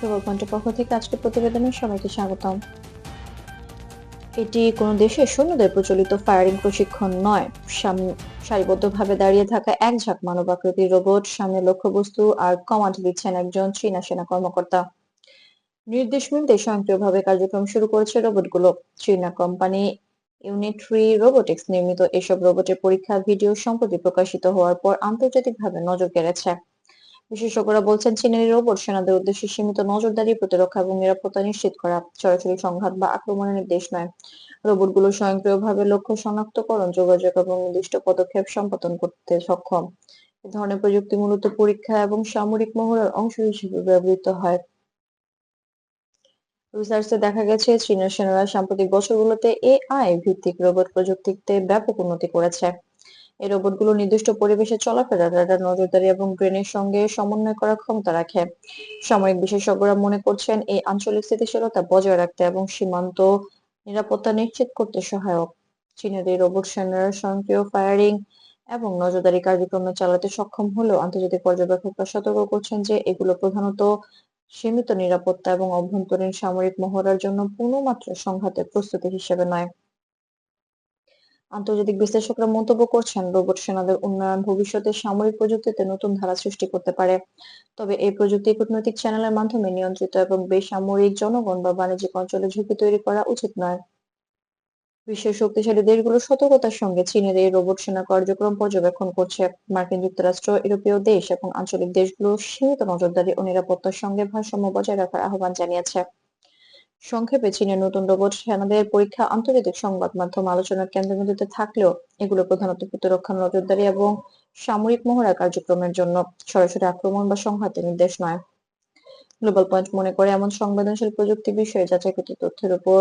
Global পয়েন্টের পক্ষ থেকে আজকের প্রতিবেদনে সবাইকে স্বাগতম। এটি কোনো দেশের সৈন্যদের প্রচলিত ফায়ারিং প্রশিক্ষণ নয়। সারিবদ্ধভাবে দাঁড়িয়ে থাকা এক ঝাঁক মানবাকৃতির রোবট, সামনে লক্ষ্যবস্তু আর কমান্ড দিচ্ছেন একজন চীনা সেনা কর্মকর্তা। নির্দেশ মিলতে স্বয়ংক্রিয়ভাবে কার্যক্রম শুরু করেছে রোবটগুলো। চীনা কোম্পানি ইউনিট্রি রোবোটিক্স নির্মিত এসব রোবটের পরীক্ষা ভিডিও সম্প্রতি প্রকাশিত হওয়ার পর আন্তর্জাতিকভাবে নজর কেড়েছে। বিশেষজ্ঞরা বলছেন, চীনের এই রোবট সেনাদের উদ্দেশ্যে সীমিত নজরদারি, প্রতিরক্ষা এবং নিরাপত্তা নিশ্চিত করা, সরাসরি সংঘাত বা আক্রমণের নির্দেশ নয়। রোবটগুলো স্বয়ংক্রিয়ভাবে লক্ষ্য শনাক্তকরণ, যোগাযোগ এবং নির্দিষ্ট পদক্ষেপ সম্পাদন করতে সক্ষম। এ ধরনের প্রযুক্তি মূলত পরীক্ষা এবং সামরিক মহড়ার অংশ হিসেবে ব্যবহৃত হয়। রিসার্চে দেখা গেছে, চীনের সেনারা সাম্প্রতিক বছরগুলোতে এআই ভিত্তিক রোবট প্রযুক্তিতে ব্যাপক উন্নতি করেছে। এই রোবটগুলো নির্দিষ্ট পরিবেশে চলাফেরা, রাডার নজরদারি এবং ড্রোনের সঙ্গে সমন্বয় করার ক্ষমতা রাখে। সামরিক বিশেষজ্ঞরা মনে করছেন, এই আঞ্চলিক স্থিতিশীলতা বজায় রাখতে এবং সীমান্ত নিরাপত্তা নিশ্চিত করতে সহায়ক। চীনের এই রোবট সেনারা স্বয়ংক্রিয় ফায়ারিং এবং নজরদারি কার্যক্রম চালাতে সক্ষম হলেও আন্তর্জাতিক পর্যবেক্ষকরা সতর্ক করছেন যে এগুলো প্রধানত সীমিত নিরাপত্তা এবং অভ্যন্তরীণ সামরিক মহড়ার জন্য পূর্ণমাত্রা সংঘাতের প্রস্তুতি হিসেবে নয়। আন্তর্জাতিক বিশ্লেষকরা মন্তব্য করছেন, রোবট সেনাদের উন্নয়ন ভবিষ্যতে সামরিক প্রযুক্তিতে নতুন ধারা সৃষ্টি করতে পারে। তবে এই প্রযুক্তি কূটনৈতিক চ্যানেলের মাধ্যমে নিয়ন্ত্রিত এবং বেসামরিক জনগণ বা বাণিজ্যিক অঞ্চলে ঝুঁকি তৈরি করা উচিত নয়। বিশ্বের শক্তিশালী দেশগুলো সতর্কতার সঙ্গে চীনের এই রোবট সেনা কার্যক্রম পর্যবেক্ষণ করছে। মার্কিন যুক্তরাষ্ট্র, ইউরোপীয় দেশ এবং আঞ্চলিক দেশগুলো সীমিত নজরদারি ও নিরাপত্তার সঙ্গে ভারসাম্য বজায় রাখার আহ্বান জানিয়েছে। সংক্ষেপে, চীনের নতুন রোবট সেনাদের পরীক্ষা আন্তর্জাতিক সংবাদ মাধ্যম আলোচনার কেন্দ্রবিন্দুতে থাকলেও এগুলো প্রধানত প্রতিরক্ষা, নজরদারি এবং সামরিক মহড়া কার্যক্রমের জন্য, সরাসরি আক্রমণ বা সংঘাতের নির্দেশ নয়। গ্লোবাল পয়েন্ট মনে করে, এমন সংবেদনশীল প্রযুক্তি বিষয়ে যাচাইকৃত তথ্যের উপর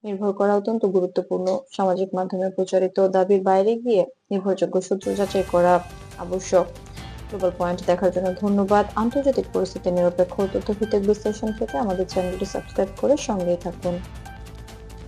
নির্ভর করা অত্যন্ত গুরুত্বপূর্ণ। সামাজিক মাধ্যমে প্রচারিত দাবির বাইরে গিয়ে নির্ভরযোগ্য সূত্র যাচাই করা আবশ্যক। গ্লোবাল পয়েন্ট দেখার জন্য ধন্যবাদ। আন্তর্জাতিক পরিস্থিতির নিরপেক্ষ ও তথ্যভিত্তিক বিশ্লেষণ পেতে আমাদের চ্যানেলটি সাবস্ক্রাইব করে সঙ্গেই থাকুন।